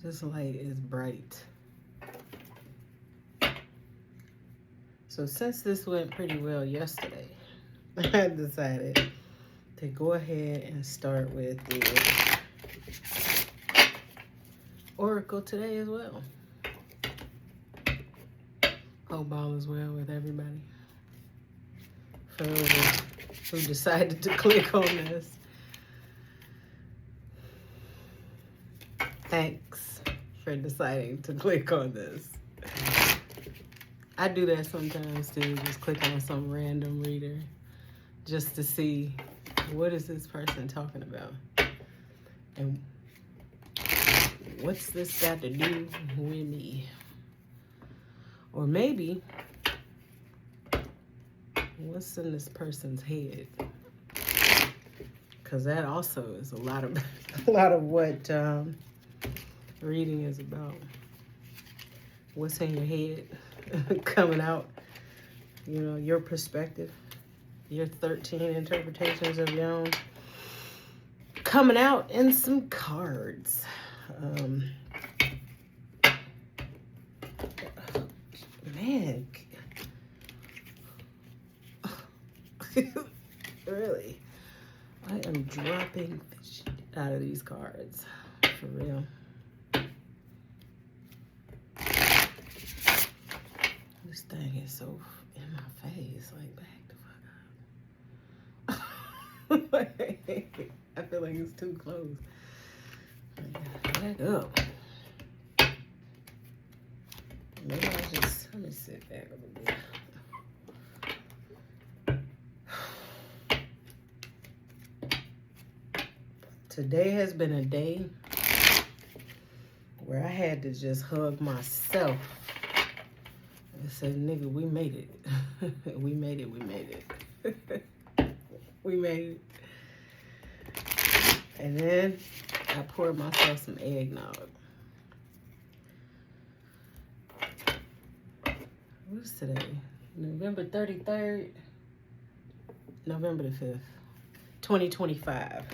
This light is bright. So since this went pretty well yesterday, I decided to go ahead and start with the Oracle today as well. Hope all is well with everybody. For those who decided to click on this, thanks for deciding to click on this. I do that sometimes too, just click on some random reader just to see what is this person talking about and what's this got to do with me? Or maybe what's in this person's head? Because that also is a lot of what reading is about. What's in your head coming out, you know, your perspective, your 13 interpretations of your own coming out in some cards. Man, really, I am dropping the shit out of these cards, for real. This thing is so in my face, like back the fuck up. I feel like it's too close. Back up. Maybe I'll just, let me sit back a little bit. Today has been a day where I had to just hug myself. I said, nigga, we made it. We made it. We made it. And then I poured myself some eggnog. What's today? November 33rd? November the 5th. 2025.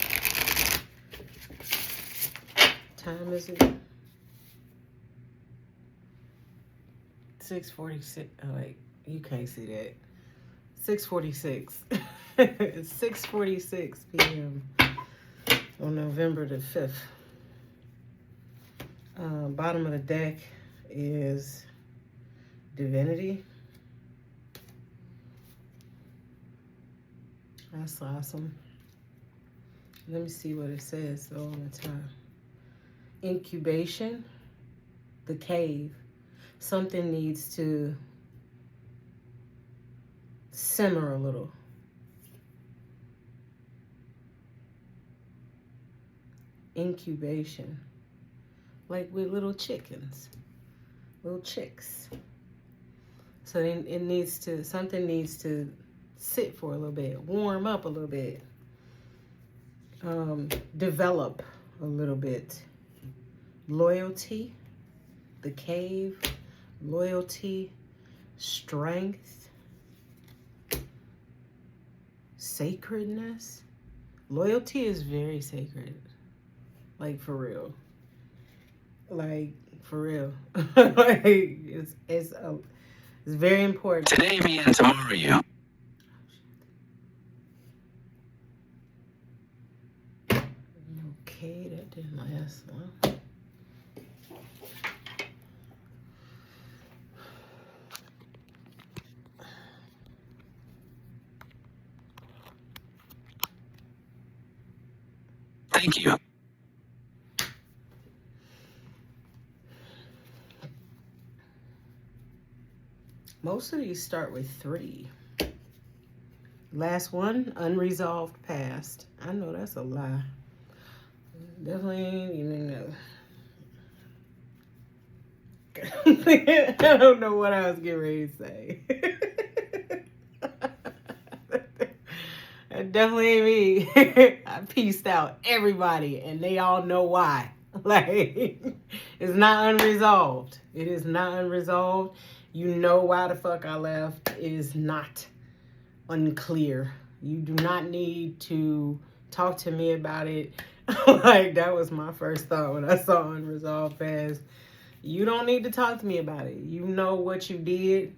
Time is it? 6:46. Oh, wait. You can't see that. 6:46. It's 6:46 p.m. on November the 5th. Bottom of the deck is Divinity. That's awesome. Let me see what it says though on the top. Incubation, the cave. Something needs to simmer a little. Incubation, like with little chickens, little chicks. So it needs to, something needs to sit for a little bit, warm up a little bit, develop a little bit. Loyalty, the cave, loyalty, strength, sacredness. Loyalty is very sacred. Like, for real. Like, for real. Like, it's very important. Today me and tomorrow you. Okay, that didn't last long. Thank you. Most of these start with 3. Last one, unresolved past. I know that's a lie. Definitely ain't even know. I don't know what I was getting ready to say. That definitely ain't me. I pieced out everybody and they all know why. Like, it's not unresolved. It is not unresolved. You know why the fuck I left. It is not unclear. You do not need to talk to me about it Like, that was my first thought when I saw unresolved past. You don't need to talk to me about it. You know what you did,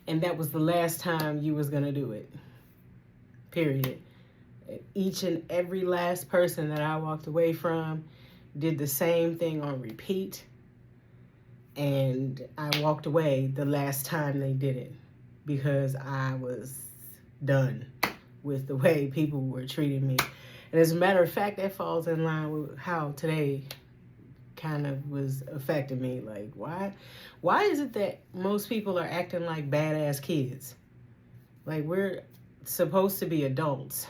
and that was the last time you was going to do it. Period. Each and every last person that I walked away from did the same thing on repeat, and I walked away the last time they did it because I was done with the way people were treating me. And as a matter of fact, that falls in line with how today kind of was affecting me. Like, why is it that most people are acting like badass kids? Like, we're supposed to be adults.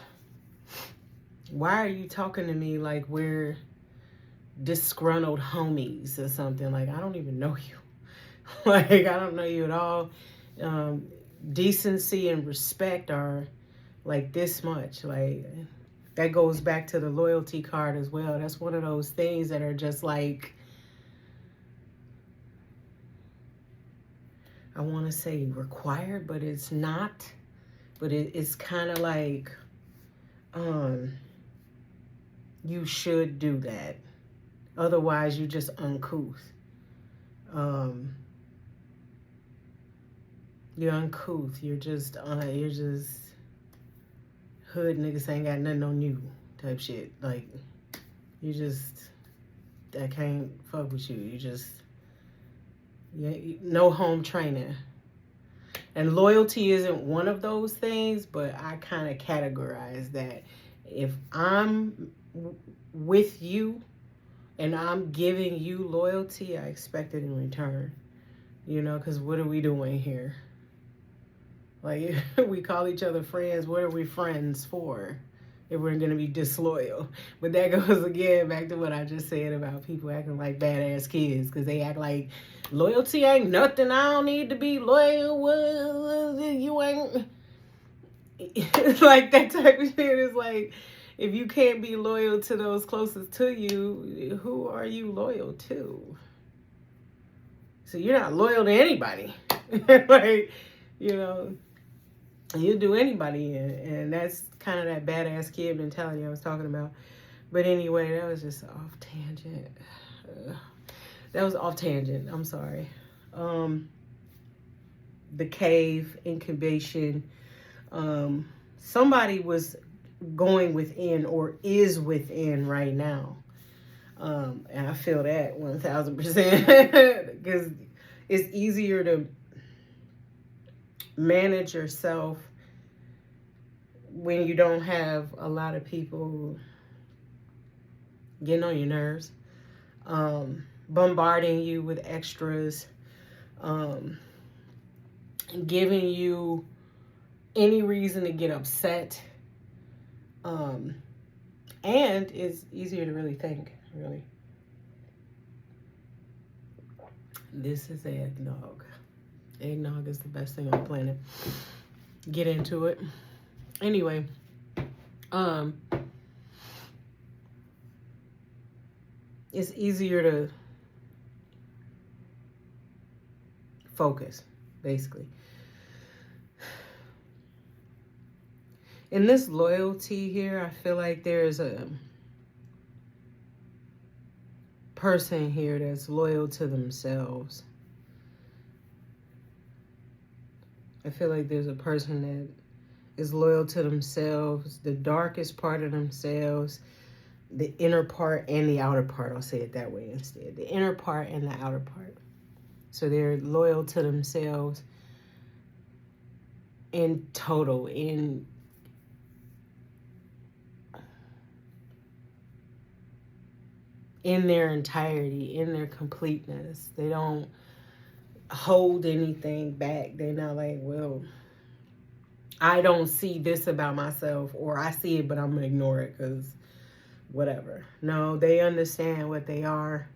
Why are you talking to me like we're disgruntled homies or something? Like, I don't even know you. Like, I don't know you at all. Decency and respect are like this much. Like, that goes back to the loyalty card as well. That's one of those things that are just like, I want to say required, but it's not. But it's kind of like, you should do that. Otherwise, you're just uncouth. You're uncouth. You're just hood niggas ain't got nothing on you type shit. Like, you just, I can't fuck with you. You just, no home training. And loyalty isn't one of those things, but I kind of categorize that. If I'm with you and I'm giving you loyalty, I expect it in return. You know, because what are we doing here? Like, we call each other friends. What are we friends for if we're going to be disloyal? But that goes again back to what I just said about people acting like badass kids, because they act like loyalty ain't nothing. I don't need to be loyal. Well, you ain't. Like, that type of shit is like, if you can't be loyal to those closest to you, who are you loyal to? So you're not loyal to anybody. Like, you know, you do anybody in. And that's kind of that badass kid mentality I was talking about. But anyway, that was just off tangent. That was off tangent. I'm sorry. The cave, incubation. Somebody was going within or is within right now. And I feel that 1000%. Because it's easier to manage yourself when you don't have a lot of people getting on your nerves, bombarding you with extras, giving you any reason to get upset. And it's easier to really think, really. This is eggnog. Eggnog is the best thing on the planet. Get into it. Anyway, it's easier to focus, basically. In this loyalty here, I feel like there's a person here that's loyal to themselves. I feel like there's a person that is loyal to themselves, the darkest part of themselves, the inner part and the outer part. I'll say it that way instead. The inner part and the outer part. So they're loyal to themselves in total, in their entirety, in their completeness. They don't hold anything back. They're not like, well, I don't see this about myself, or I see it, but I'm going to ignore it because whatever. No, they understand what they are,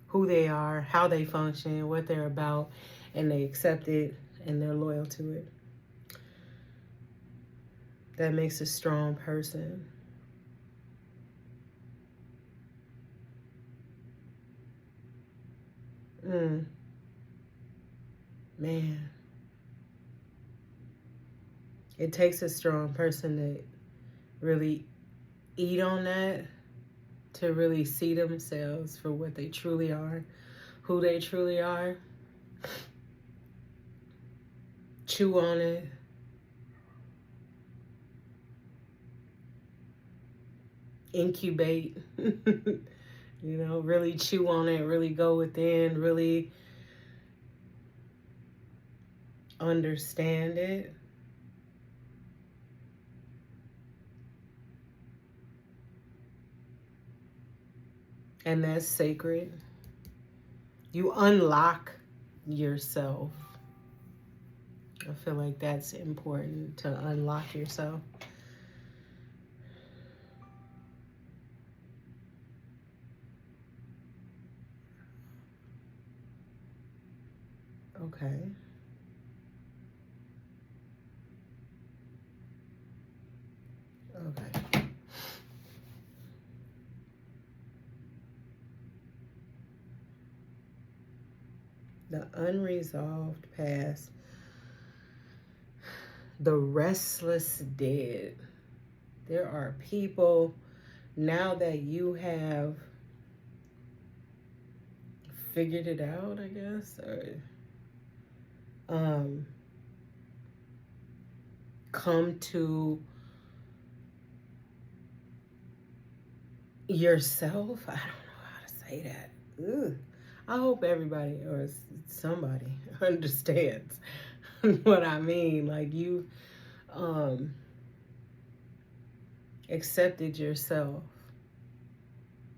who they are, how they function, what they're about, and they accept it and they're loyal to it. That makes a strong person. Man. It takes a strong person to really eat on that, to really see themselves for what they truly are, who they truly are. Chew on it. Incubate. Really chew on it, really go within, really understand it. And that's sacred. You unlock yourself. I feel like that's important, to unlock yourself. Okay. Okay. The unresolved past. The restless dead. There are people, now that you have figured it out, I guess, or come to yourself. I don't know how to say that. Ugh. I hope everybody or somebody understands what I mean. Like, you accepted yourself.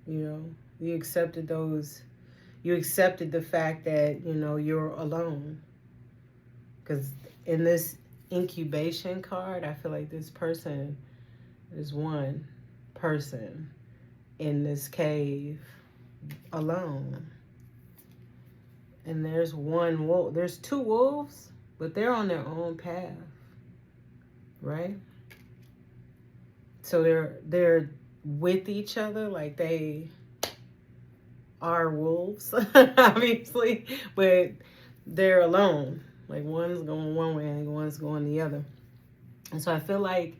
You accepted the fact that, you're alone. Because in this incubation card, I feel like this person is one person in this cave alone. And there's one wolf. There's two wolves, but they're on their own path, right? So they're with each other, like they are wolves, obviously, but they're alone. Like, one's going one way and one's going the other. And so I feel like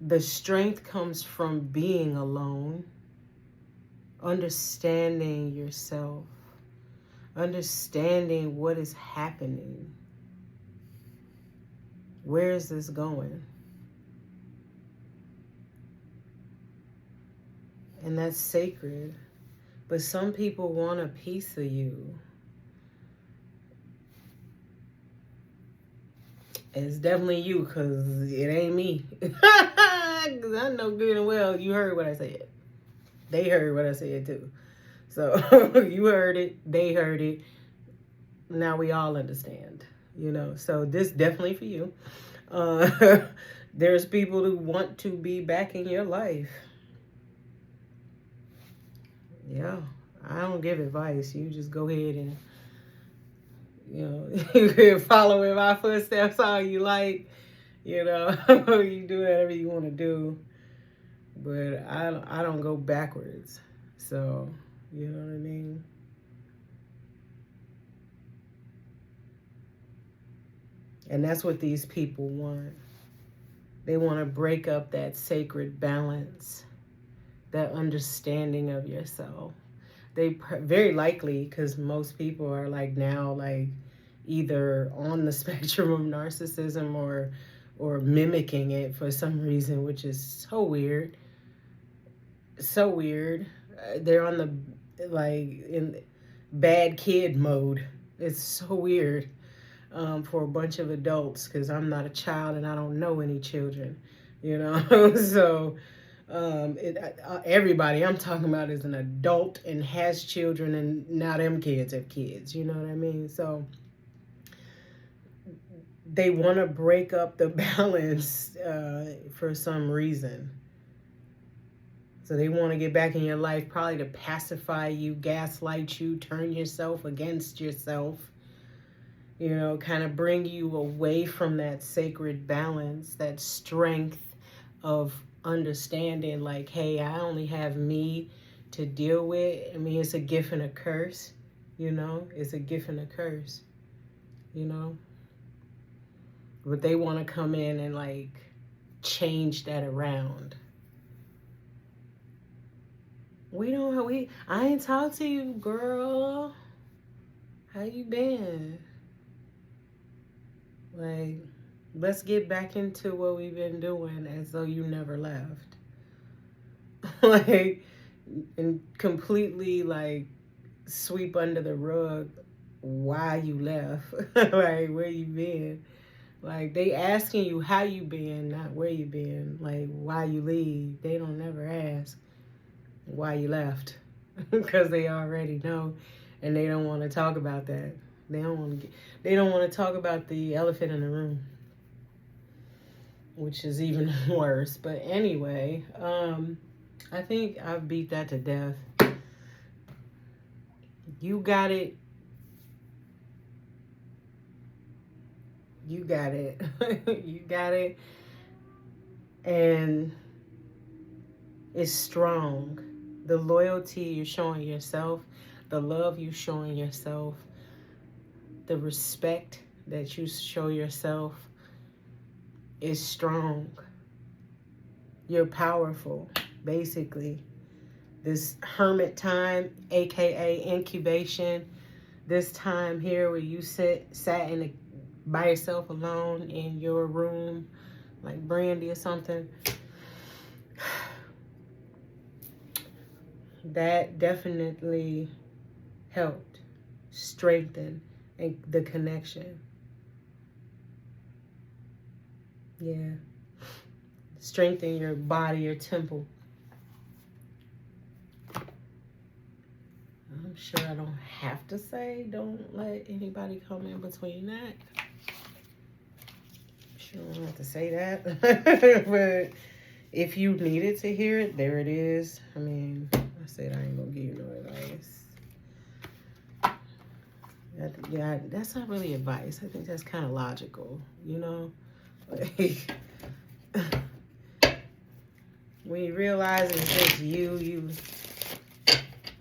the strength comes from being alone, understanding yourself, understanding what is happening. Where is this going? And that's sacred. But some people want a piece of you. It's definitely you, because it ain't me. Because I know good and well you heard what I said. They heard what I said too. So you heard it, they heard it. Now we all understand, So this definitely for you. There's people who want to be back in your life. Yeah, I don't give advice. You just go ahead and, you can follow in my footsteps all you like. You do whatever you want to do. But I don't go backwards. So, you know what I mean? And that's what these people want. They want to break up that sacred balance, that understanding of yourself. They very likely, because most people are now either on the spectrum of narcissism or mimicking it for some reason, which is so weird. So weird. They're on in bad kid mode. It's so weird for a bunch of adults, because I'm not a child and I don't know any children, So everybody I'm talking about is an adult and has children, and now them kids have kids. You know what I mean? So they want to break up the balance for some reason. So they want to get back in your life, probably to pacify you, gaslight you, turn yourself against yourself, kind of bring you away from that sacred balance, that strength of understanding, like, hey, I only have me to deal with. I mean, it's a gift and a curse, it's a gift and a curse, But they want to come in and change that around. I ain't talked to you, girl. How you been? Like, let's get back into what we've been doing as though you never left. Like, and completely, like, sweep under the rug why you left. Like, where you been? Like, they asking you how you been, not where you been. Like, why you leave. They don't never ask why you left. Because they already know, and they don't want to talk about that. They don't want to talk about the elephant in the room, which is even worse. But anyway, I think I've beat that to death. You got it. You got it. You got it. And it's strong. The loyalty you're showing yourself, the love you're showing yourself, the respect that you show yourself is strong. You're powerful, basically. This hermit time, aka incubation, this time here where you sat by yourself alone in your room, like Brandy or something, that definitely helped strengthen the connection. Yeah. Strengthen your body, your temple. I'm sure I don't have to say, don't let anybody come in between that. I'm sure I don't have to say that. But if you needed to hear it, there it is. I mean, I said I ain't gonna give you no advice. Yeah, that's not really advice. I think that's kind of logical, you know? Like, when you realize it's just you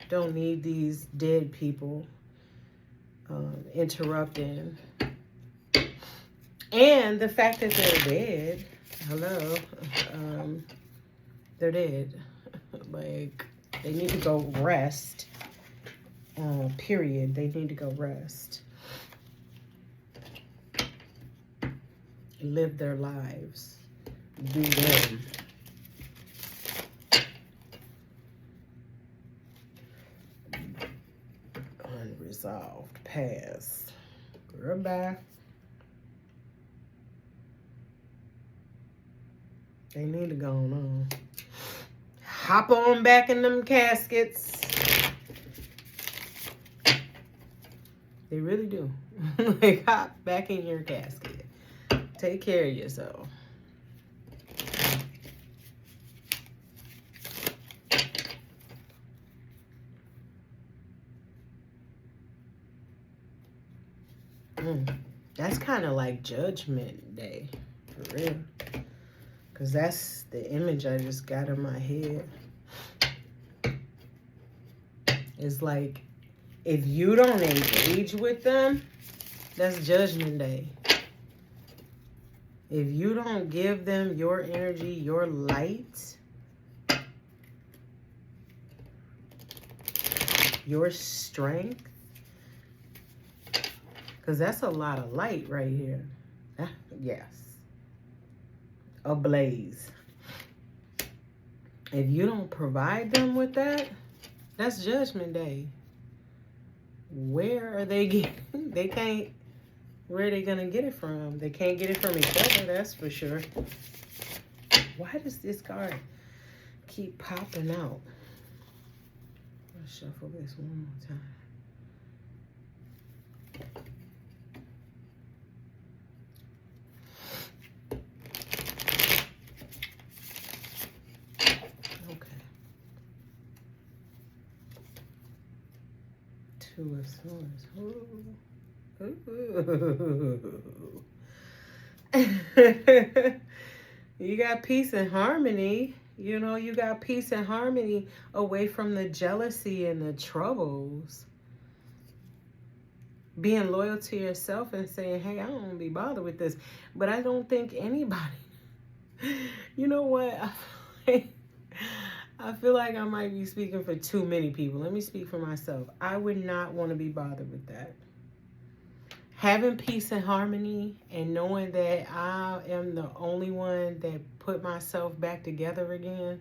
don't need these dead people interrupting. And the fact that they're dead, hello, they're dead. Like, they need to go rest. Period. They need to go rest. Live their lives. Do them. Unresolved past. Goodbye. They need to go on. Hop on back in them caskets. They really do. Like, hop back in your casket. Take care of yourself. That's kind of like Judgment Day, for real. Because that's the image I just got in my head. It's like, if you don't engage with them, that's Judgment Day. If you don't give them your energy, your light, your strength, because that's a lot of light right here. Yes. Ablaze. If you don't provide them with that, that's Judgment Day. Where are they getting? They can't. Where are they gonna get it from? They can't get it from each other, that's for sure. Why does this card keep popping out? Let's shuffle this one more time. Two of Swords. Ooh. You got peace and harmony. You know, you got peace and harmony away from the jealousy and the troubles. Being loyal to yourself and saying, hey, I don't want to be bothered with this. But I don't think anybody, you know what? I feel like I might be speaking for too many people. Let me speak for myself. I would not want to be bothered with that. Having peace and harmony and knowing that I am the only one that put myself back together again.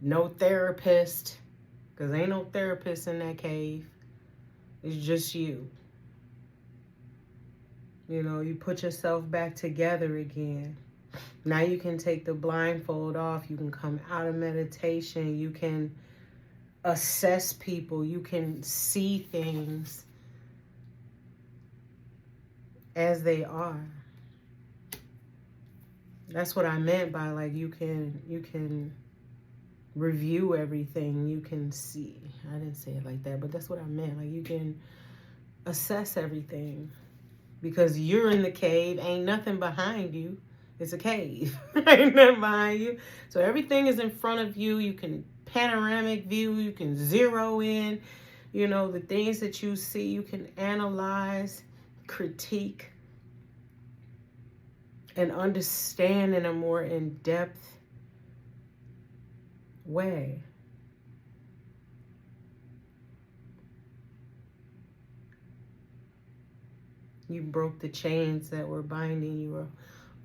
No therapist, because ain't no therapist in that cave. It's just you. You know, you put yourself back together again. Now you can take the blindfold off. You can come out of meditation. You can assess people. You can see things as they are. That's what I meant by like you can review everything. You can see. I didn't say it like that, but that's what I meant. Like you can assess everything because you're in the cave. Ain't nothing behind you. It's a cave. Ain't nothing behind you. So everything is in front of you. You can panoramic view. You can zero in. You know, the things that you see, you can analyze, critique, and understand in a more in-depth way. You broke the chains that were binding you.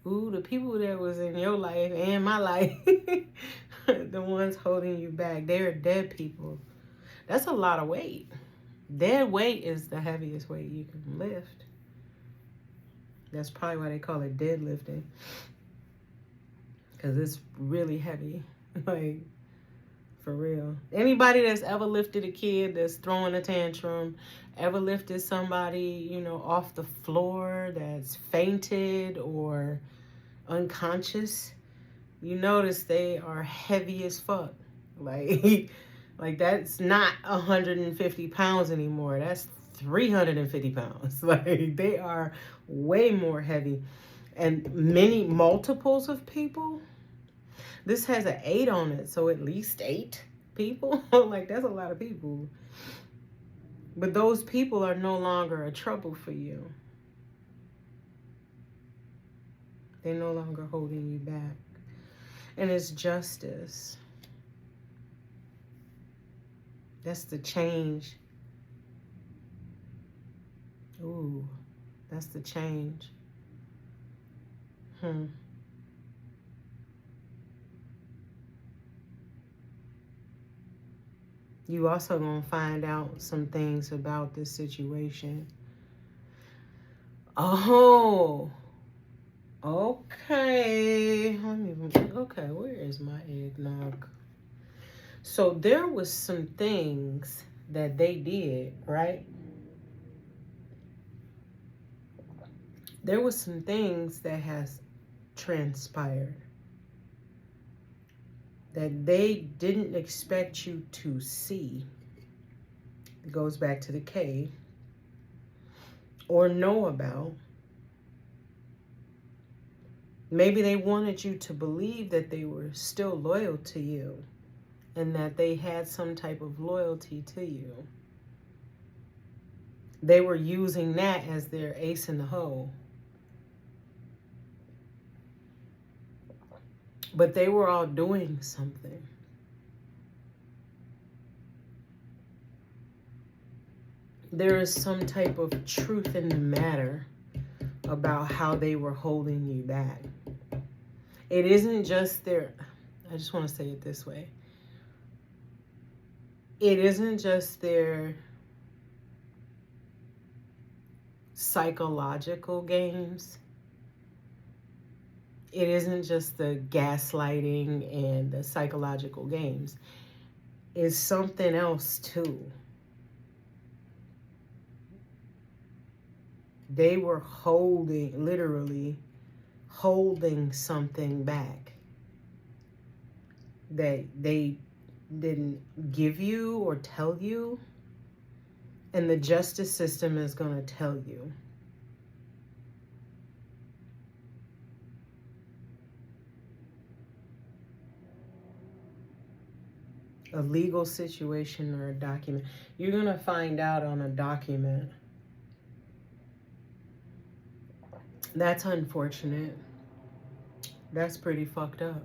Ooh, the people that was in your life and my life, the ones holding you back, they're dead people. That's a lot of weight. Dead weight is the heaviest weight you can lift. That's probably why they call it deadlifting. Because it's really heavy. Like, for real. Anybody that's ever lifted a kid that's throwing a tantrum, ever lifted somebody, you know, off the floor that's fainted or unconscious, you notice they are heavy as fuck. Like, like that's not 150 pounds anymore. That's 350 pounds. Like they are way more heavy. And many multiples of people. This has an 8 on it, so at least 8 people. Like that's a lot of people. But those people are no longer a trouble for you. They're no longer holding you back. And it's justice. That's the change. Ooh, that's the change. You also gonna find out some things about this situation. Oh, okay. Okay, where is my eggnog? So there was some things that they did, right? There was some things that has transpired that they didn't expect you to see. It goes back to the cave. Or know about. Maybe they wanted you to believe that they were still loyal to you and that they had some type of loyalty to you. They were using that as their ace in the hole. But they were all doing something. There is some type of truth in the matter about how they were holding you back. It isn't just their, I just want to say it this way. It isn't just their psychological games. It isn't just the gaslighting and the psychological games. It's something else too. They were literally holding something back that they didn't give you or tell you. And the justice system is going to tell you. A legal situation or a document. You're going to find out on a document. That's unfortunate. That's pretty fucked up.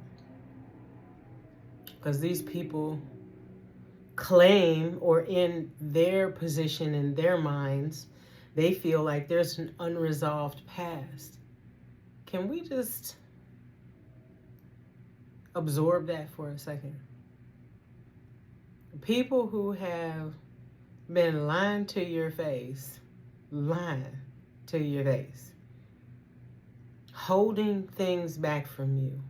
Because these people claim, or in their position, in their minds, they feel like there's an unresolved past. Can we just absorb that for a second? People who have been lying to your face, holding things back from you,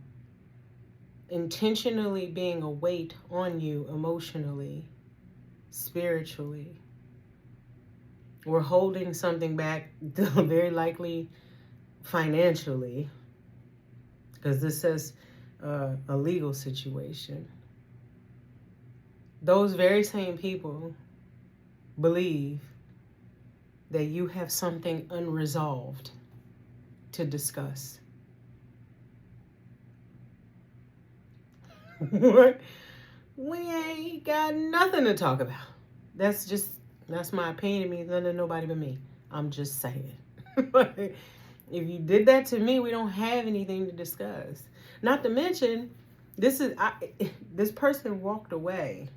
intentionally being a weight on you emotionally, spiritually, or holding something back, very likely financially, because this says a legal situation. Those very same people believe that you have something unresolved to discuss. We ain't got nothing to talk about. That's my opinion. It means nothing to nobody but me. I'm just saying. If you did that to me, we don't have anything to discuss. Not to mention, this person walked away.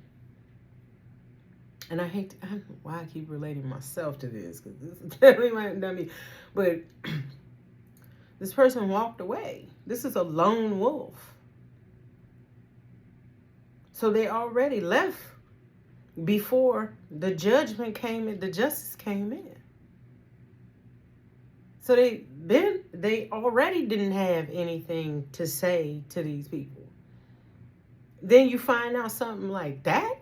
And I don't know why I keep relating myself to this, because this is definitely not me. But this person walked away. This is a lone wolf. So they already left before the judgment came in, the justice came in. So they already didn't have anything to say to these people. Then you find out something like that,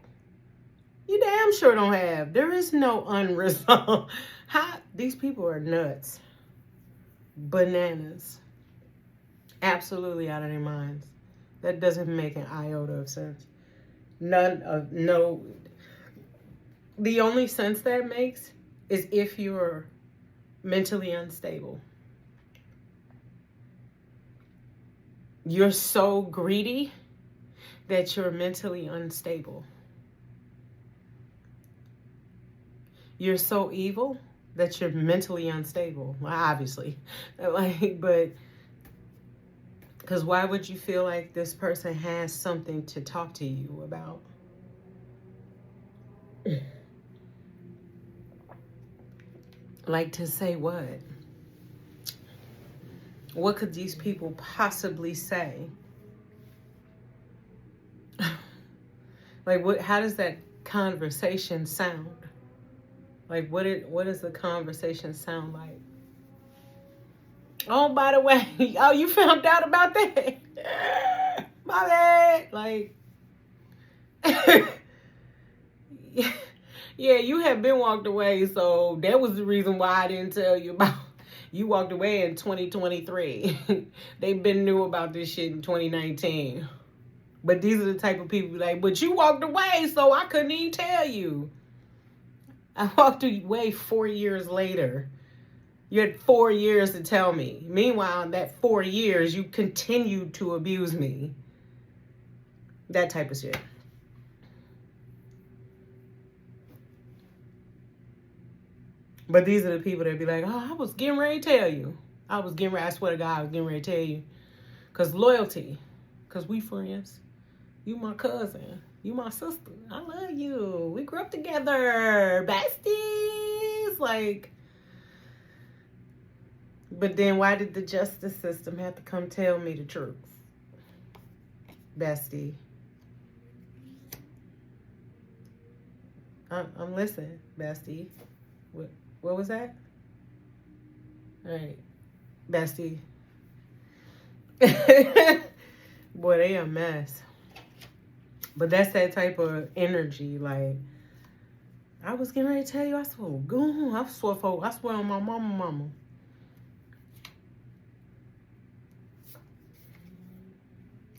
you damn sure don't have. There is no unresolved. These people are nuts. Bananas. Absolutely out of their minds. That doesn't make an iota of sense. The only sense that makes is if you're mentally unstable. You're so greedy that you're mentally unstable. You're so evil that you're mentally unstable. Well, obviously. But because why would you feel like this person has something to talk to you about? Like, to say what? What could these people possibly say? Like, how does that conversation sound? Like, what does the conversation sound like? Oh, by the way, oh, you found out about that? My bad. Like, yeah, you had been walked away, so that was the reason why I didn't tell you about. You walked away in 2023. They been knew about this shit in 2019. But these are the type of people like, but you walked away, so I couldn't even tell you. I walked away 4 years later. You had 4 years to tell me. Meanwhile, in that 4 years, you continued to abuse me. That type of shit. But these are the people that be like, oh, I was getting ready to tell you. I swear to God, I was getting ready to tell you. Because loyalty. Because we friends. You my cousin. You my sister. I love you. We grew up together. Besties. Like, but then why did the justice system have to come tell me the truth? Bestie. I'm listening, bestie. What was that? All right. Bestie. Boy, they a mess. But that's that type of energy. Like, I was getting ready to tell you, I swear on my mama.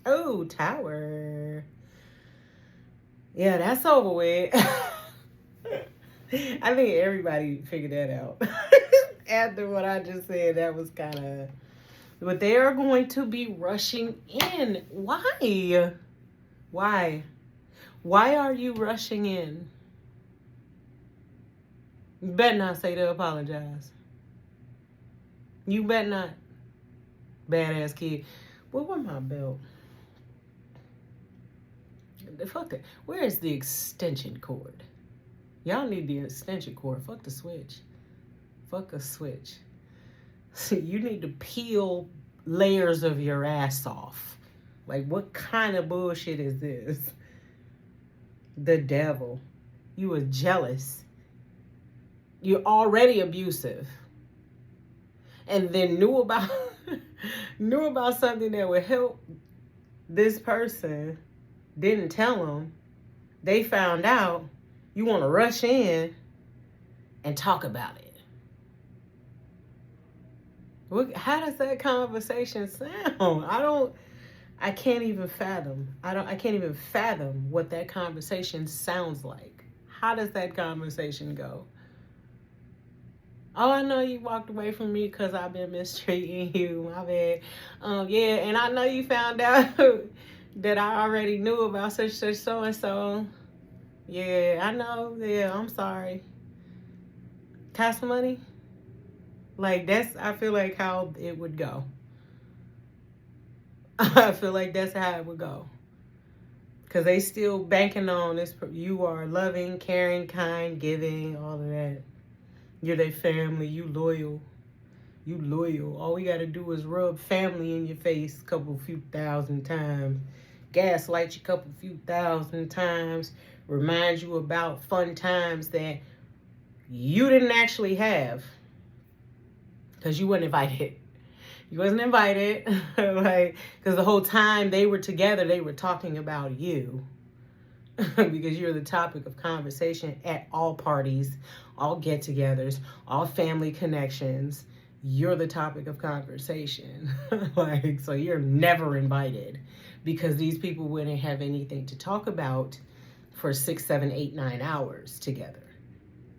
Oh, Tower. Yeah, that's over with. I think everybody figured that out. After what I just said, that was kind of... But they are going to be rushing in. Why? Why? Why are you rushing in? You better not say to apologize. You better not. Badass kid. Where's my belt? Fuck it. Where is the extension cord? Y'all need the extension cord. Fuck the switch. Fuck a switch. You need to peel layers of your ass off. Like, what kind of bullshit is this? The devil. You were jealous. You're already abusive. And then knew about something that would help this person. Didn't tell them. They found out. You want to rush in and talk about it. How does that conversation sound? I can't even fathom. I can't even fathom what that conversation sounds like. How does that conversation go? Oh, I know you walked away from me because I've been mistreating you. My bad. Yeah, and I know you found out that I already knew about such so and so. Yeah, I know. Yeah, I'm sorry. Got some money? Like, I feel like how it would go. I feel like that's how it would go. Because they still banking on this. You are loving, caring, kind, giving, all of that. You're their family. You loyal. You loyal. All we got to do is rub family in your face a few thousand times. Gaslight you few thousand times. Remind you about fun times that you didn't actually have. Because you weren't invited. You wasn't invited. Like, because the whole time they were together, they were talking about you. Because you're the topic of conversation at all parties, all get-togethers, all family connections. You're the topic of conversation. Like, so you're never invited. Because these people wouldn't have anything to talk about for 6, 7, 8, 9 hours together.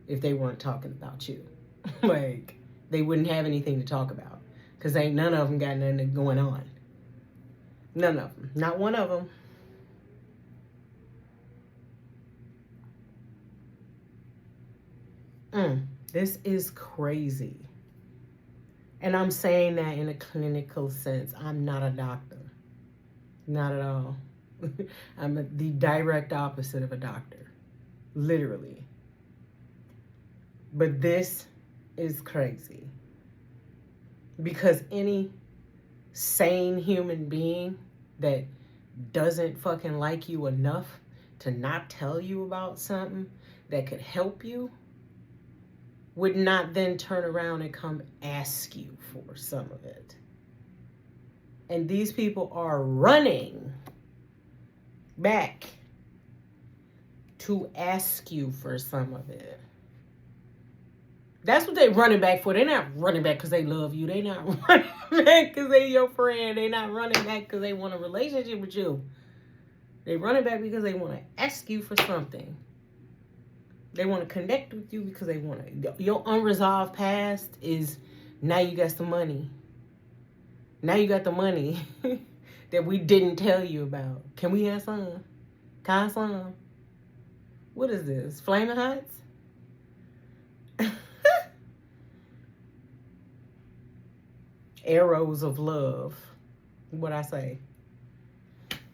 If they weren't talking about you. Like, they wouldn't have anything to talk about. Because ain't none of them got nothing going on. None of them. Not one of them. This is crazy. And I'm saying that in a clinical sense. I'm not a doctor. Not at all. I'm the direct opposite of a doctor. Literally. But this is crazy. Because any sane human being that doesn't fucking like you enough to not tell you about something that could help you would not then turn around and come ask you for some of it. And these people are running back to ask you for some of it. That's what they running back for. They're not running back because they love you. They not running back because they your friend. They not running back because they want a relationship with you. They running back because they want to ask you for something. They want to connect with you because they want to. Your unresolved past is now you got some money. Now you got the money that we didn't tell you about. Can we have some? Can I have some? What is this? Flaming Hots? Arrows of love. What I say?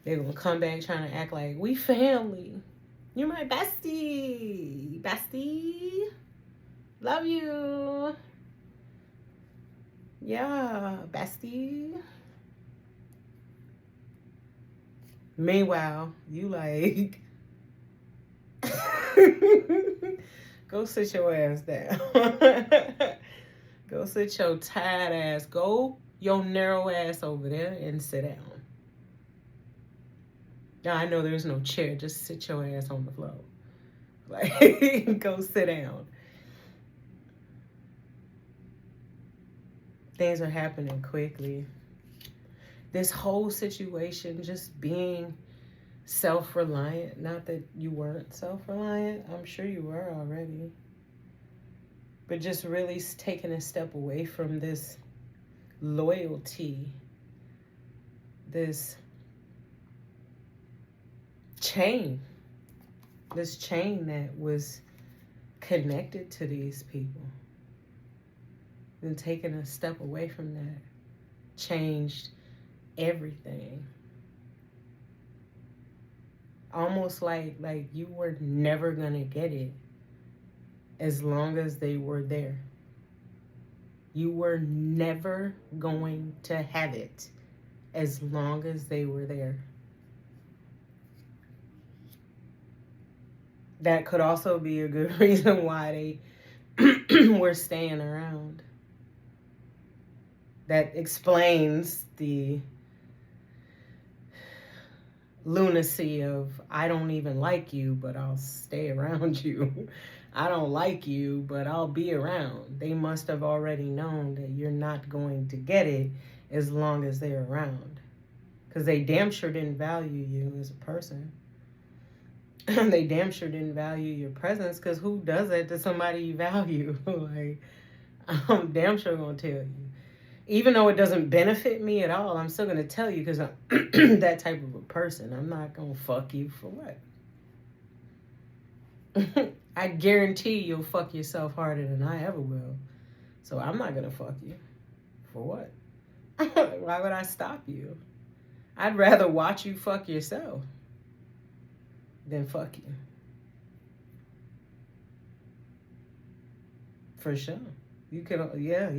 They're gonna come back trying to act like we family. You're my bestie. Bestie. Love you. Yeah, bestie. Meanwhile, you like go sit your ass down. Go sit your tired ass. Go your narrow ass over there and sit down. Now, I know there's no chair. Just sit your ass on the floor. Like, go sit down. Things are happening quickly. This whole situation just being self-reliant. Not that you weren't self-reliant. I'm sure you were already. But just really taking a step away from this loyalty, this chain that was connected to these people. And taking a step away from that changed everything. almost like you were never gonna get it as long as they were there. You were never going to have it as long as they were there. That could also be a good reason why they were staying around. That explains the lunacy of, I don't even like you, but I'll stay around you. I don't like you, but I'll be around. They must have already known that you're not going to get it as long as they're around. Because they damn sure didn't value you as a person. They damn sure didn't value your presence, because who does that to somebody you value? Like, I'm damn sure going to tell you. Even though it doesn't benefit me at all, I'm still going to tell you because I'm that type of a person. I'm not going to fuck you for what? I guarantee you'll fuck yourself harder than I ever will. So I'm not going to fuck you. For what? Why would I stop you? I'd rather watch you fuck yourself than fuck you. For sure. You can, yeah,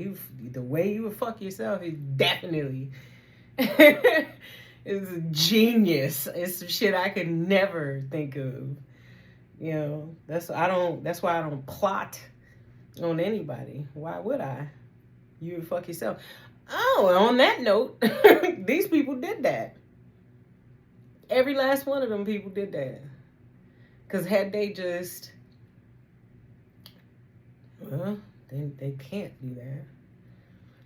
the way you would fuck yourself is definitely it's genius. It's some shit I could never think of. You know, that's why I don't plot on anybody. Why would I? You would fuck yourself. Oh, on that note, these people did that. Every last one of them people did that. Because had they just, well, they can't do that.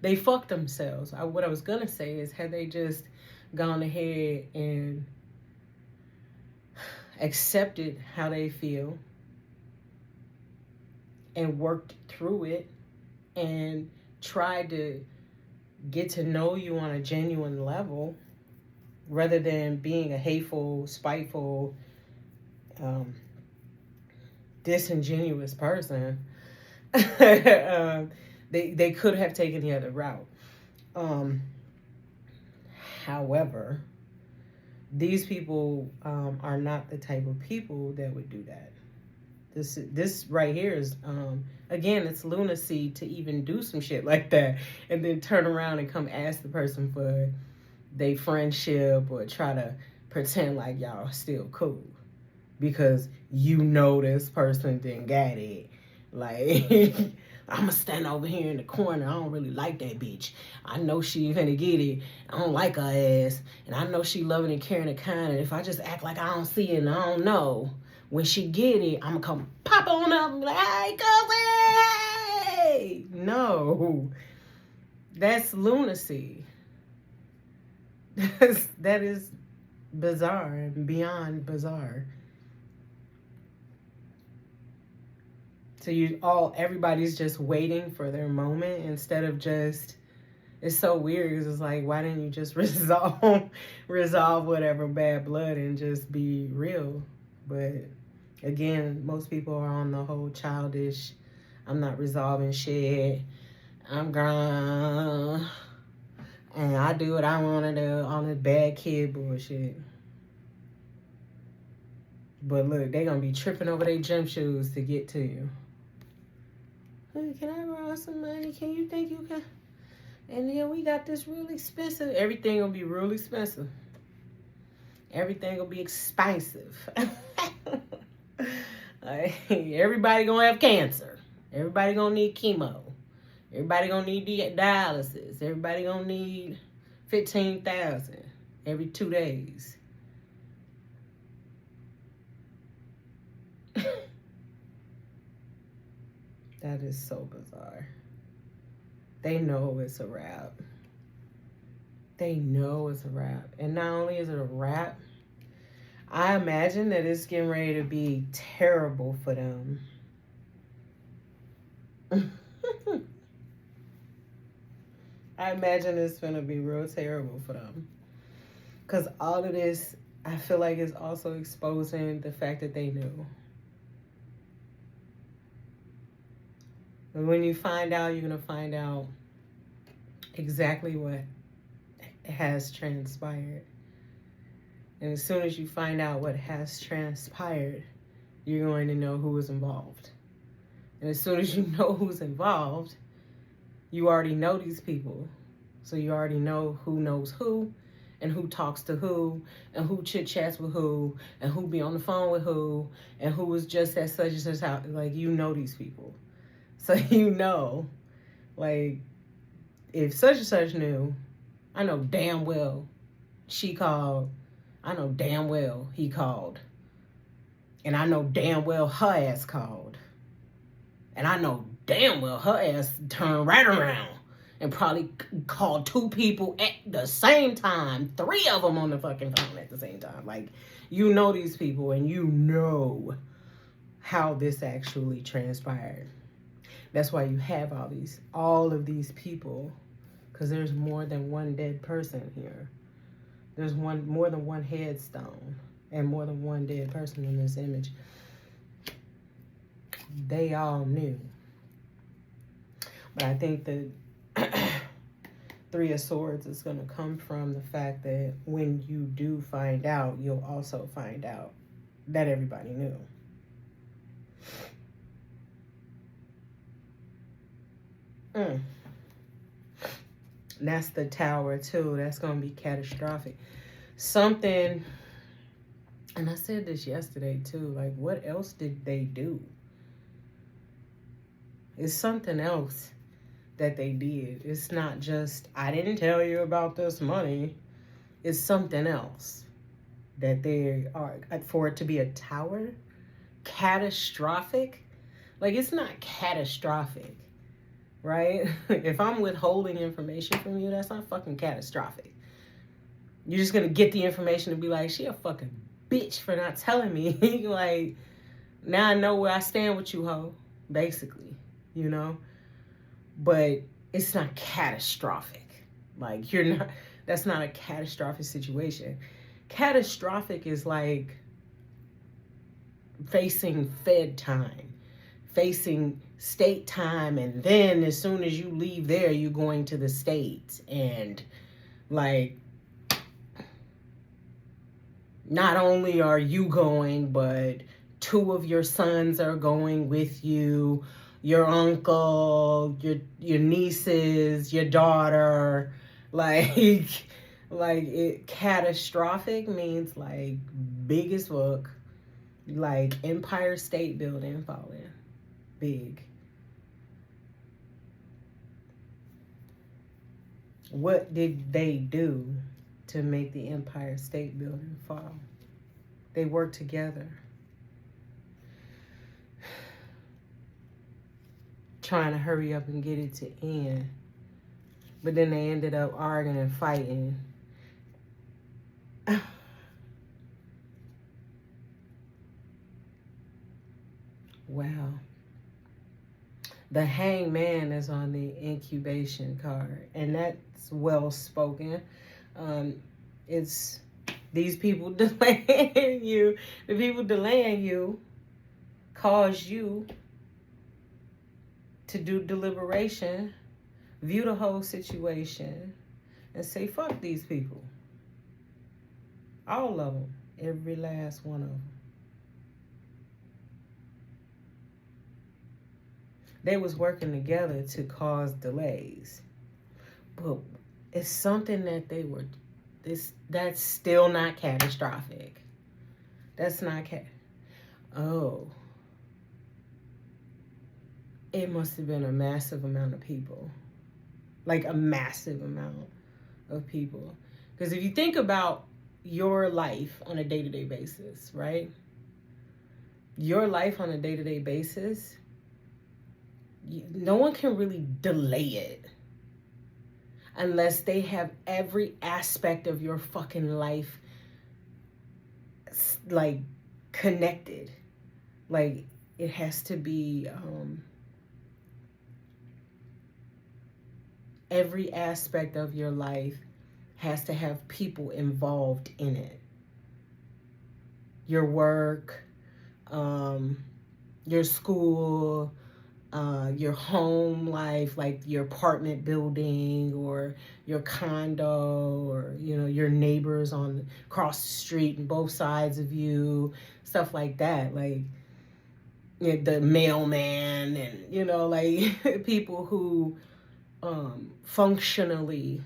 They fucked themselves. What I was going to say is, had they just gone ahead and accepted how they feel and worked through it and tried to get to know you on a genuine level rather than being a hateful, spiteful, disingenuous person, they could have taken the other route. However, these people are not the type of people that would do that. This right here is, again, it's lunacy to even do some shit like that and then turn around and come ask the person for their friendship or try to pretend like y'all still cool because you know this person didn't got it. Like, I'm gonna stand over here in the corner. I don't really like that bitch. I know she finna get it. I don't like her ass. And I know she loving and caring and kind. And if I just act like I don't see it and I don't know, when she get it, I'm gonna come pop on up and be like, hey, cousin! No. That's lunacy. That is bizarre and beyond bizarre. So everybody's just waiting for their moment instead of just, it's so weird because it's like, why didn't you just resolve whatever bad blood and just be real? But again, most people are on the whole childish, I'm not resolving shit, I'm grown, and I do what I want to do on the bad kid bullshit. But look, they gonna be tripping over their gym shoes to get to you. Hey, can I borrow some money? Can you think you can? And then we got this real expensive. Everything gonna be real expensive. Everything gonna be expensive. Everybody gonna have cancer. Everybody gonna need chemo. Everybody gonna need dialysis. Everybody gonna need 15,000 every 2 days. That is so bizarre. They know it's a wrap. They know it's a wrap. And not only is it a wrap, I imagine that it's getting ready to be terrible for them. I imagine it's going to be real terrible for them. Because all of this, I feel like, is also exposing the fact that they knew. And when you find out, you're going to find out exactly what has transpired. And as soon as you find out what has transpired, you're going to know who was involved. And as soon as you know who's involved, you already know these people. So you already know who knows who, and who talks to who, and who chit-chats with who, and who be on the phone with who, and who was just at such and such house. Like, you know these people. So you know, like, if such and such knew, I know damn well she called. I know damn well he called. And I know damn well her ass called. And I know damn well her ass turned right around and probably called 2 people at the same time, 3 of them on the fucking phone at the same time. Like, you know these people, and you know how this actually transpired. That's why you have all of these people, because there's more than one dead person here. There's more than one headstone and more than one dead person in this image. They all knew. But I think the 3 of Swords is going to come from the fact that when you do find out, you'll also find out that everybody knew. And that's the Tower too. That's going to be catastrophic. Something, and I said this yesterday too, like, what else did they do? It's something else that they did. It's not just, I didn't tell you about this money. It's something else that they are, for it to be a tower, catastrophic. Like, it's not catastrophic, right? If I'm withholding information from you, that's not fucking catastrophic. You're just gonna get the information and be like, she a fucking bitch for not telling me. Like, now I know where I stand with you, ho, basically, you know? But it's not catastrophic. Like, that's not a catastrophic situation. Catastrophic is like facing Fed time, facing state time, and then as soon as you leave there, you're going to the States. And, like, not only are you going, but 2 of your sons are going with you. Your uncle, your nieces, your daughter, like it. Catastrophic means like big as fuck, like Empire State Building falling, big. What did they do to make the Empire State Building fall? They worked together, trying to hurry up and get it to end. But then they ended up arguing and fighting. Wow. The Hangman is on the incubation card, and that's well spoken. It's these people delaying you. The people delaying you cause you to do deliberation, view the whole situation, and say, fuck these people. All of them. Every last one of them. They was working together to cause delays. But it's something that they were, that's still not catastrophic. That's not oh. It must have been a massive amount of people. Like a massive amount of people. Because if you think about your life on a day-to-day basis, right? Your life on a day-to-day basis, no one can really delay it unless they have every aspect of your fucking life like connected. Like, it has to be every aspect of your life has to have people involved in it. Your work, your school, your home life, like your apartment building or your condo, or your neighbors on across the street and both sides of you, stuff like that. Like the mailman, and like people who functionally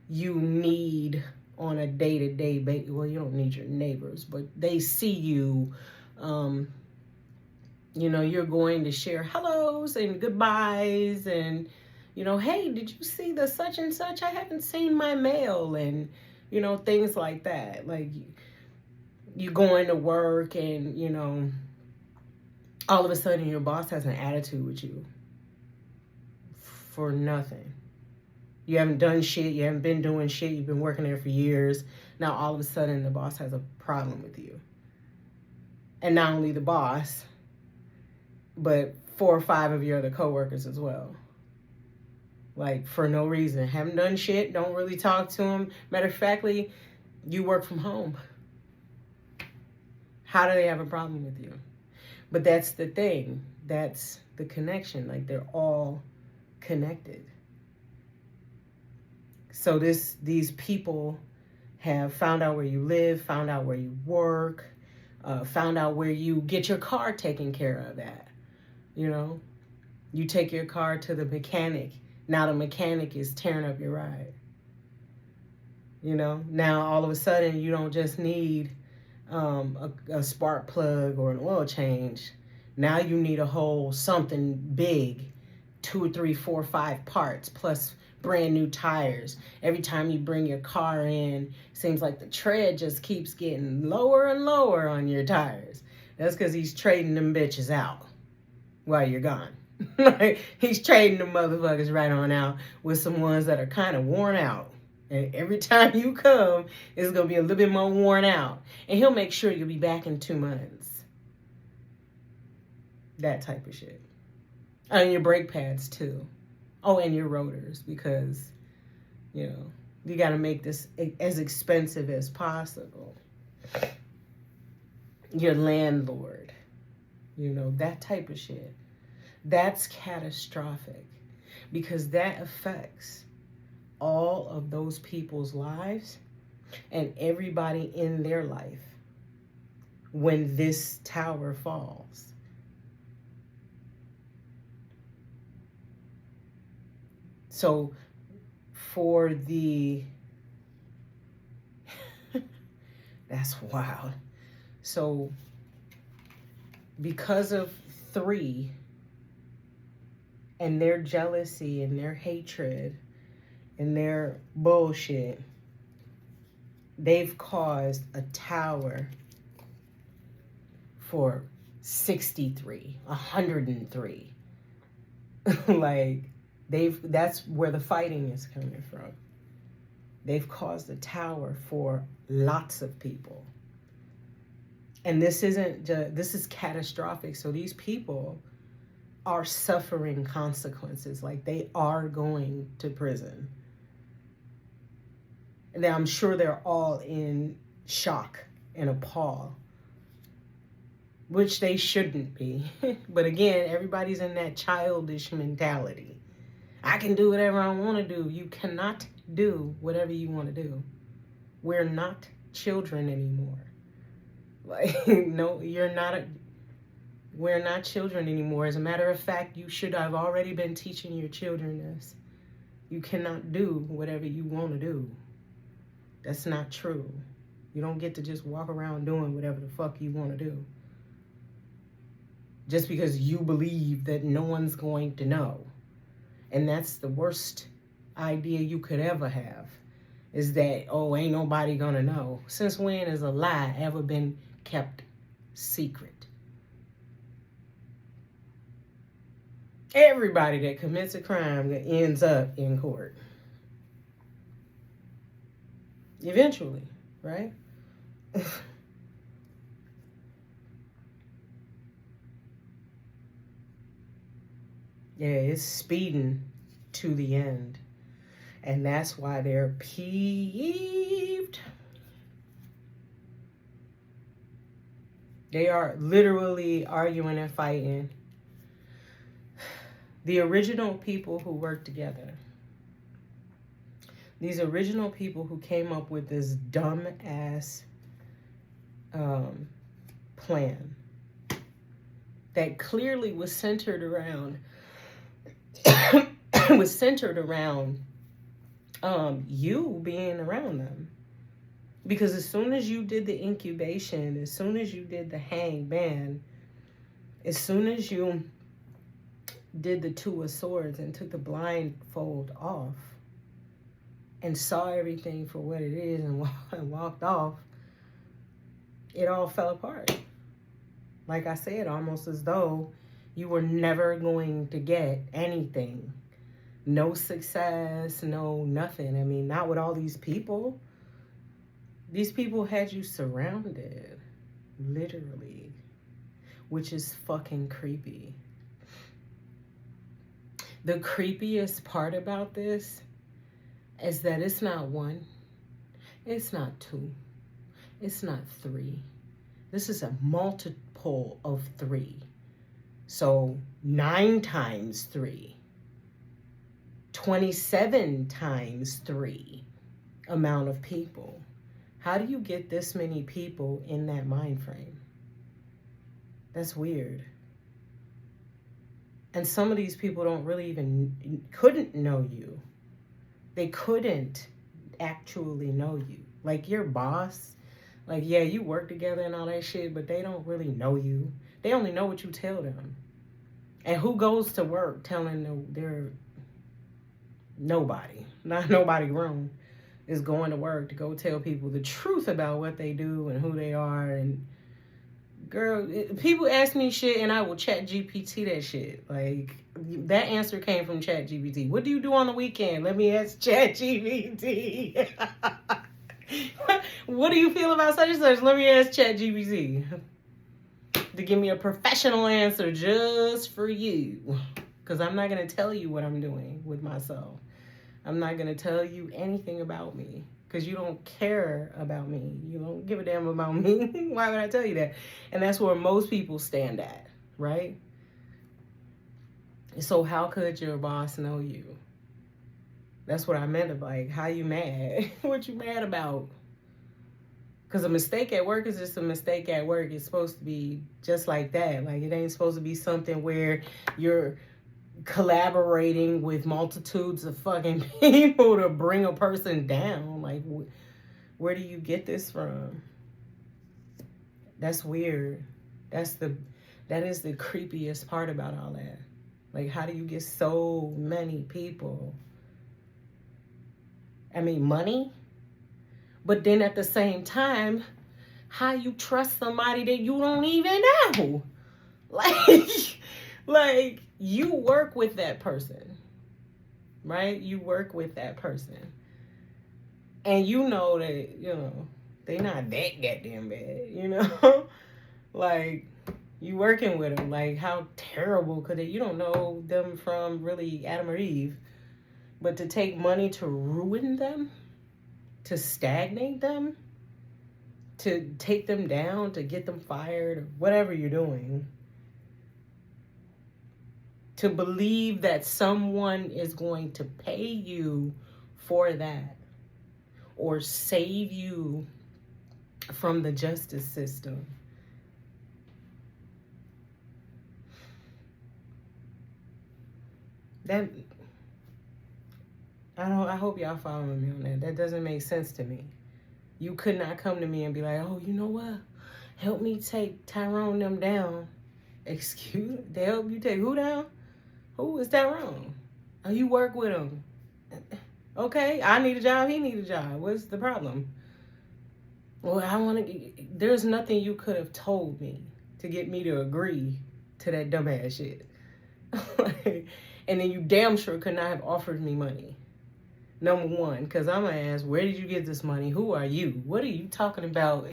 you need on a day-to-day basis. Well, you don't need your neighbors, but they see you. You're going to share hellos and goodbyes, and hey, did you see the such and such? I haven't seen my mail, and things like that. Like you going to work, and all of a sudden your boss has an attitude with you for nothing. You haven't done shit. You haven't been doing shit. You've been working there for years. Now all of a sudden the boss has a problem with you. And not only the boss, but 4 or 5 of your other coworkers as well. Like for no reason. Haven't done shit. Don't really talk to them. Matter of factly, you work from home. How do they have a problem with you? But that's the thing. That's the connection. Like they're all connected. So these people have found out where you live, found out where you work, found out where you get your car taken care of at. You take your car to the mechanic. Now the mechanic is tearing up your ride. Now all of a sudden you don't just need a spark plug or an oil change. Now you need a whole something big, 2, 3, 4, 5 parts plus brand new tires. Every time you bring your car in, seems like the tread just keeps getting lower and lower on your tires. That's because he's trading them bitches out while you're gone. Like he's trading them motherfuckers right on out with some ones that are kind of worn out. And every time you come, it's going to be a little bit more worn out. And he'll make sure you'll be back in 2 months. That type of shit. And your brake pads too. Oh, and your rotors, because, you got to make this as expensive as possible. Your landlord, that type of shit. That's catastrophic, because that affects all of those people's lives and everybody in their life when this tower falls. So for that's wild. So because of 3 and their jealousy and their hatred and their bullshit, they've caused a tower for 63, 103. Like that's where the fighting is coming from. They've caused a tower for lots of people. And this is catastrophic. So these people are suffering consequences. Like they are going to prison. And I'm sure they're all in shock and appall, which they shouldn't be. But again, everybody's in that childish mentality. I can do whatever I want to do. You cannot do whatever you want to do. We're not children anymore. Like, no, we're not children anymore. As a matter of fact, you should have already been teaching your children this. You cannot do whatever you want to do. That's not true. You don't get to just walk around doing whatever the fuck you want to do. Just because you believe that no one's going to know. And that's the worst idea you could ever have, is that, oh, ain't nobody gonna know. Since when has a lie ever been kept secret? Everybody that commits a crime that ends up in court. Eventually, right? Yeah, it's speeding to the end. And that's why they're peeved. They are literally arguing and fighting The original people who worked together. These original people who came up with this dumb ass plan that clearly was centered around you being around them. Because as soon as you did the incubation, as soon as you did the hangman, as soon as you did the Two of Swords and took the blindfold off and saw everything for what it is and walked off, it all fell apart. Like I said, almost as though you were never going to get anything. No success, no nothing. I mean, not with all these people. These people had you surrounded, literally, which is fucking creepy. The creepiest part about this is that it's not one, it's not two, it's not three. This is a multiple of three. So 9 times 3. 27 times 3 amount of people. How do you get this many people in that mind frame? That's weird. And some of these people don't really couldn't know you. They couldn't actually know you. Like your boss, like, yeah, you work together and all that shit, but they don't really know you. They only know what you tell them. And who goes to work telling them they're nobody, not nobody grown, is going to work to go tell people the truth about what they do and who they are. And girl, people ask me shit and I will chat GPT that shit. Like, that answer came from chat GPT. What do you do on the weekend? Let me ask chat GPT. What do you feel about such and such? Let me ask chat GPT to give me a professional answer just for you. Because I'm not going to tell you what I'm doing with myself. I'm not going to tell you anything about me. Because you don't care about me. You don't give a damn about me. Why would I tell you that? And that's where most people stand at, right? So how could your boss know you? That's what I meant. Like, how you mad? What you mad about? Because a mistake at work is just a mistake at work. It's supposed to be just like that. Like, it ain't supposed to be something where you're collaborating with multitudes of fucking people to bring a person down. Like, where do you get this from? That's weird. That is the creepiest part about all that. Like, how do you get so many people? I mean, money? But then at the same time, how you trust somebody that you don't even know? Like you work with that person, right? You work with that person. And you know that, they not that goddamn bad, Like, you working with them. Like, how terrible could it? You don't know them from really Adam or Eve. But to take money to ruin them, to stagnate them, to take them down, to get them fired, or whatever you're doing, to believe that someone is going to pay you for that or save you from the justice system. I hope y'all following me on that. That doesn't make sense to me. You could not come to me and be like, oh, you know what? Help me take Tyrone them down. Excuse? They help you take who down? Who is Tyrone? Oh, you work with him. Okay, I need a job. He need a job. What's the problem? Well, there's nothing you could have told me to get me to agree to that dumbass shit. And then you damn sure could not have offered me money. Number one, because I'm going to ask, where did you get this money? Who are you? What are you talking about?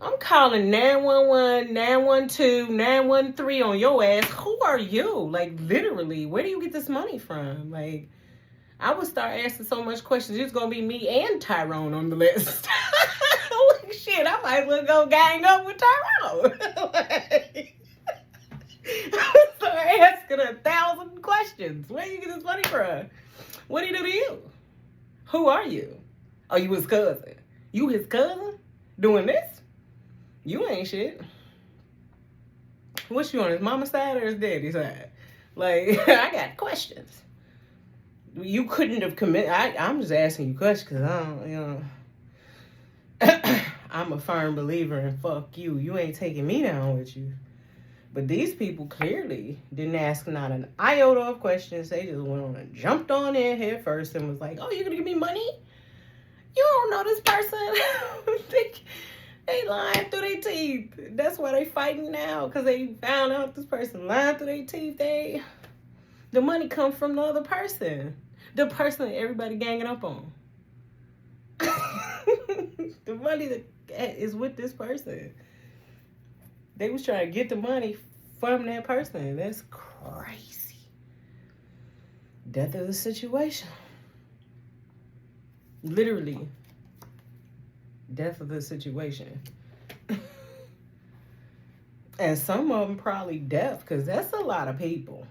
I'm calling 911, 912, 913 on your ass. Who are you? Like, literally, where do you get this money from? Like, I would start asking so much questions. It's going to be me and Tyrone on the list. Like, shit, I might as well go gang up with Tyrone. I would start asking 1,000 questions. questions. Where you get this money from? What did he do to you? Who are you? Oh, you his cousin. You his cousin? Doing this? You ain't shit. What's you on, his mama's side or his daddy's side? Like, I got questions. You couldn't have committed. I'm just asking you questions because I don't, I'm a firm believer in fuck you. You ain't taking me down with you. But these people clearly didn't ask not an iota of questions. They just went on and jumped on in here first and was like, oh, you're going to give me money? You don't know this person. They lying through their teeth. That's why they fighting now, because they found out this person lying through their teeth. The money comes from the other person. The person that everybody ganging up on. The money that is with this person. They was trying to get the money from that person. That's crazy. Death of the situation. Literally. Death of the situation. And some of them probably deaf, because that's a lot of people.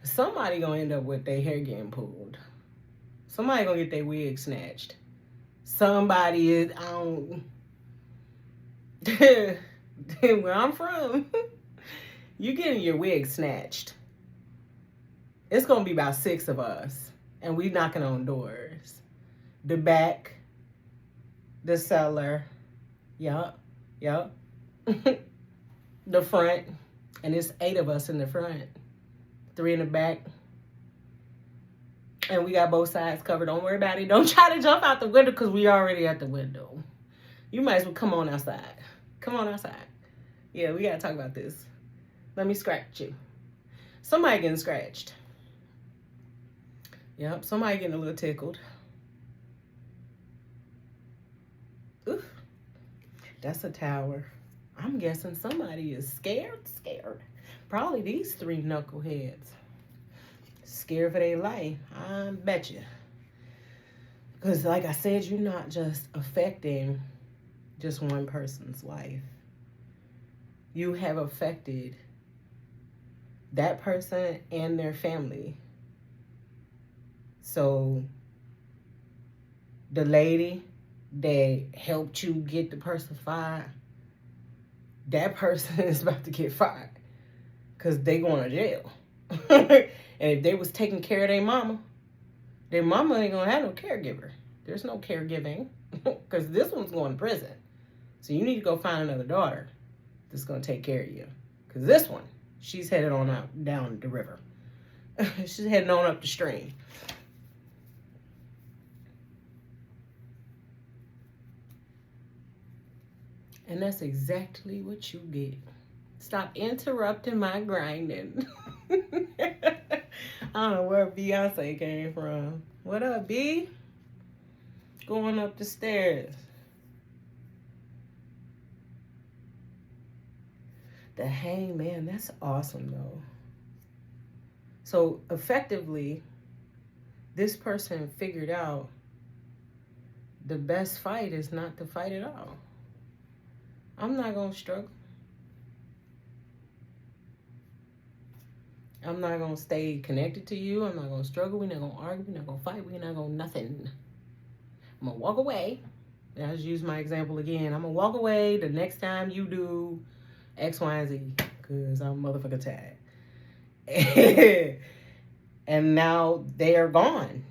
Somebody gonna end up with their hair getting pulled. Somebody gonna get their wig snatched. Somebody is, I don't... Where I'm from, you getting your wig snatched. It's gonna be about 6 of us, and we knocking on doors. The back, the cellar, yup. The front, and it's 8 of us in the front, 3 in the back, and we got both sides covered. Don't worry about it. Don't try to jump out the window, because we already at the window. You might as well come on outside. Come on outside. Yeah, we gotta talk about this. Let me scratch you. Somebody getting scratched. Yep, somebody getting a little tickled. Oof. That's a tower. I'm guessing somebody is scared. Probably these 3 knuckleheads. Scared for their life. I bet you. Because like I said, you're not just affecting just one person's life. You have affected that person and their family. So the lady that helped you get the person fired, that person is about to get fired because they going to jail. And if they was taking care of their mama ain't going to have no caregiver. There's no caregiving because this one's going to prison. So you need to go find another daughter that's going to take care of you. Because this one, she's headed on out down the river. She's heading on up the stream. And that's exactly what you get. Stop interrupting my grinding. I don't know where Beyonce came from. What up, B? Going up the stairs. The hangman, that's awesome though. So effectively, this person figured out the best fight is not to fight at all. I'm not going to struggle. I'm not going to stay connected to you. I'm not going to struggle. We're not going to argue. We're not going to fight. We're not going to nothing. I'm going to walk away. I'll just use my example again. I'm going to walk away the next time you do X, Y, and Z. Because I'm motherfucking tired. And now they are gone.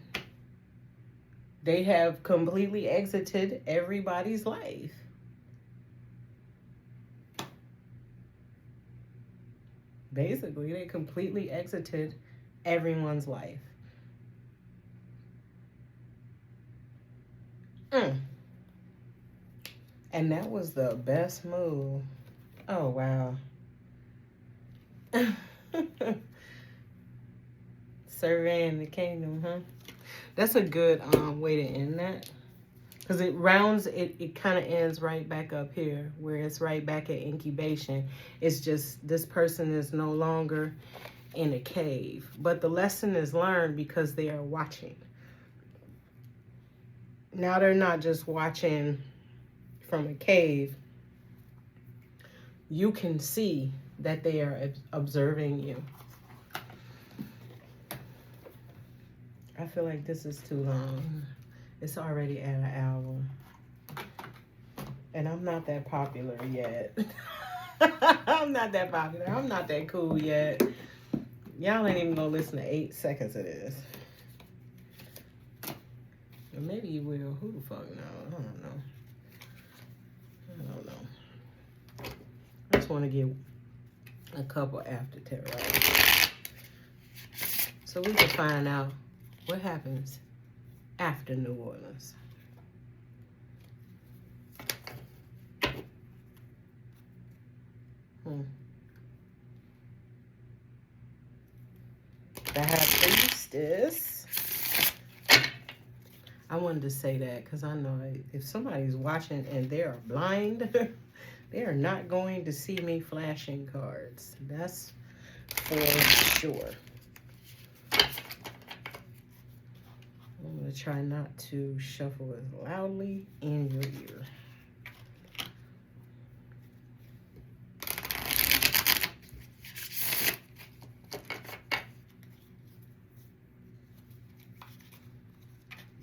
They have completely exited everybody's life. Basically, they completely exited everyone's life. And that was the best move. Oh, wow. Surveying the kingdom, huh? That's a good way to end that. Because it kind of ends right back up here, where it's right back at incubation. It's just this person is no longer in a cave. But the lesson is learned because they are watching. Now they're not just watching from a cave. You can see that they are observing you. feel like this is too long. It's already at an hour. And I'm not that popular yet. I'm not that popular. I'm not that cool yet. Y'all ain't even gonna listen to 8 seconds of this. Or maybe you will. Who the fuck knows? I don't know. I just want to get a couple aftertaste, right? So we can find out what happens after New Orleans. The High Priestess. I wanted to say that because I know if somebody's watching and they are blind, they are not going to see me flashing cards. That's for sure. I'm going to try not to shuffle as loudly in your ear.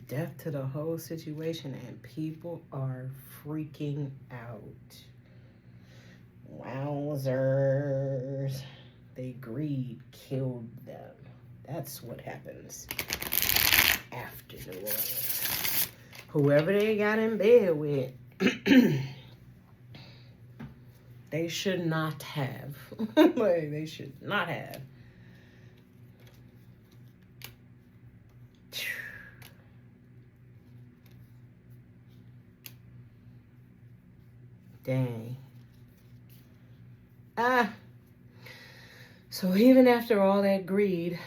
Death to the whole situation, and people are freaking out. Wowzers. They greed killed them. That's what happens after New Orleans. Whoever they got in bed with, they should not have. Like, they should not have. Dang. So even after all that greed,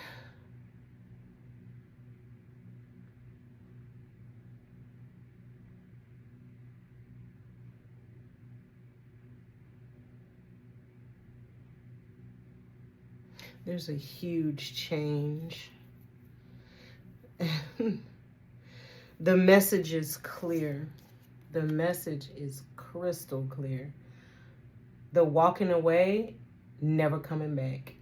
there's a huge change. The message is clear. The message is crystal clear. The walking away, never coming back.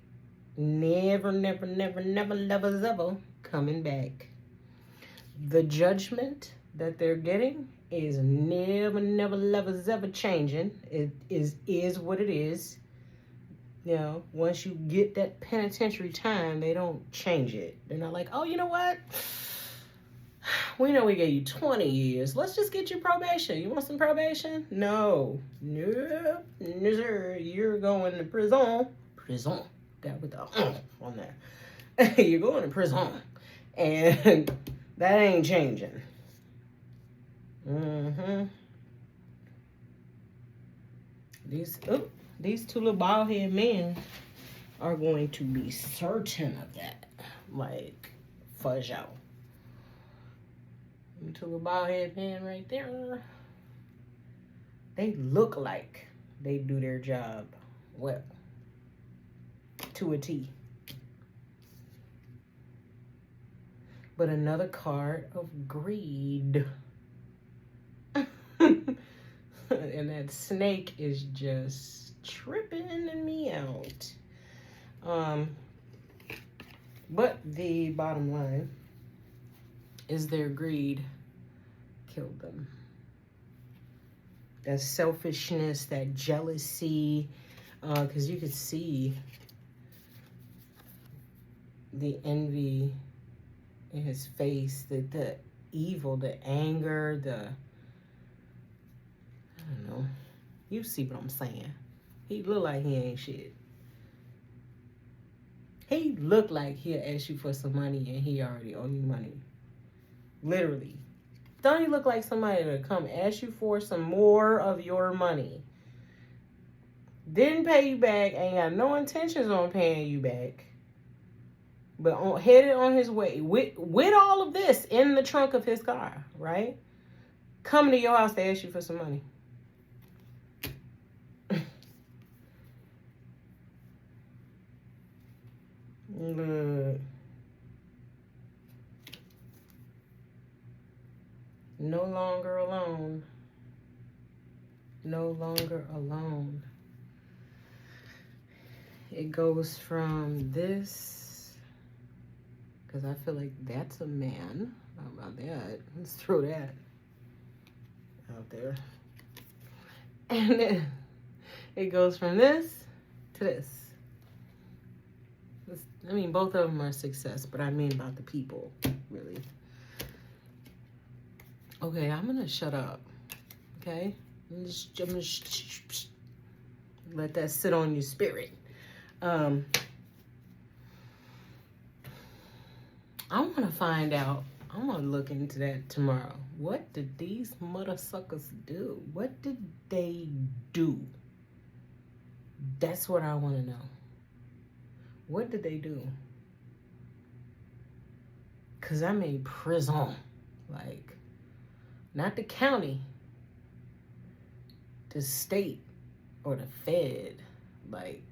Never, never, never, never, never, ever coming back. The judgment that they're getting is never, never, never, ever changing. It is what it is. You know, once you get that penitentiary time, they don't change it. They're not like, oh, you know what? We know we gave you 20 years. Let's just get you probation. You want some probation? No. Nope. No, sir. You're going to prison. Prison. That with the on there. You're going to prison. And that ain't changing. These two little bald-headed men are going to be certain of that. Like, for sure. To a bald-headed man right there. They look like they do their job well. To a T. But another card of greed. And that snake is just tripping me out. But the bottom line is their greed killed them. That selfishness, that jealousy, because you could see the envy in his face, the evil, the anger, I don't know. You see what I'm saying. He look like he ain't shit. He look like he'll ask you for some money and he already owe you money. Literally. Don't he look like somebody to come ask you for some more of your money? Didn't pay you back, ain't got no intentions on paying you back. But headed on his way with all of this in the trunk of his car, right? Coming to your house to ask you for some money. Look. No longer alone. No longer alone. It goes from this Because I feel like that's a man. How about that? Let's throw that out there. And then it goes from this to this. I mean, both of them are success, but I mean about the people, really. Okay, I'm going to shut up. Okay? I'm gonna let that sit on your spirit. I want to find out. I want to look into that tomorrow. What did these mother suckers do? What did they do? That's what I want to know. What did they do? Because I made prison. Like, not the county, the state, or the Fed. Like,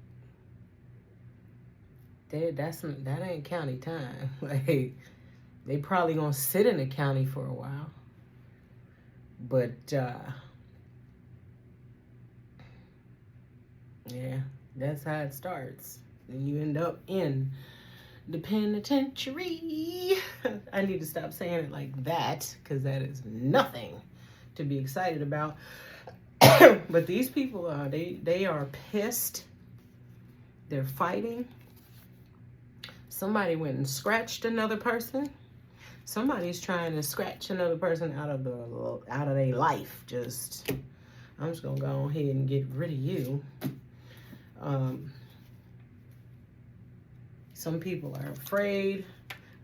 that ain't county time. Like, they probably gonna sit in the county for a while. But, yeah, that's how it starts. And you end up in the penitentiary. I need to stop saying it like that, because that is nothing to be excited about. But these people are, they are pissed. They're fighting. Somebody went and scratched another person. Somebody's trying to scratch another person out of their life. I'm just gonna go ahead and get rid of you. Some people are afraid,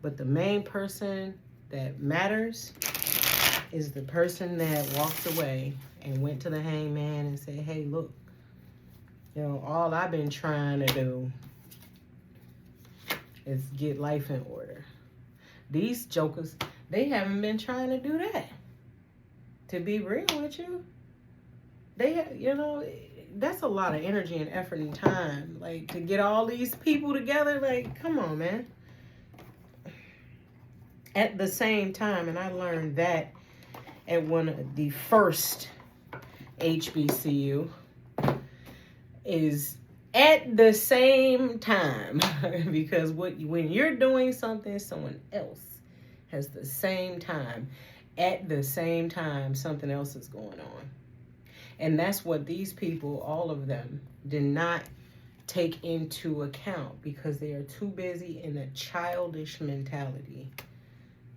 but the main person that matters is the person that walked away and went to the hangman and said, hey, look, all I've been trying to do is get life in order. These jokers, they haven't been trying to do that. To be real with you, that's a lot of energy and effort and time. Like, to get all these people together, like, come on, man. At the same time, and I learned that at one of the first HBCU, is at the same time. Because when you're doing something, someone else has the same time. At the same time, something else is going on. And that's what these people, all of them, did not take into account, because they are too busy in a childish mentality.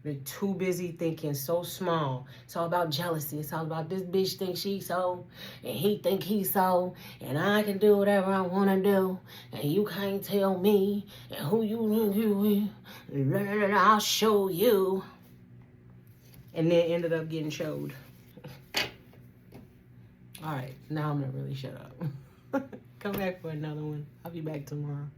They're too busy thinking so small. It's all about jealousy. It's all about this bitch thinks she's so, and he think he's so, and I can do whatever I want to do, and you can't tell me, and who you think you is, I'll show you. And then ended up getting showed. All right, now I'm going to really shut up. Come back for another one. I'll be back tomorrow.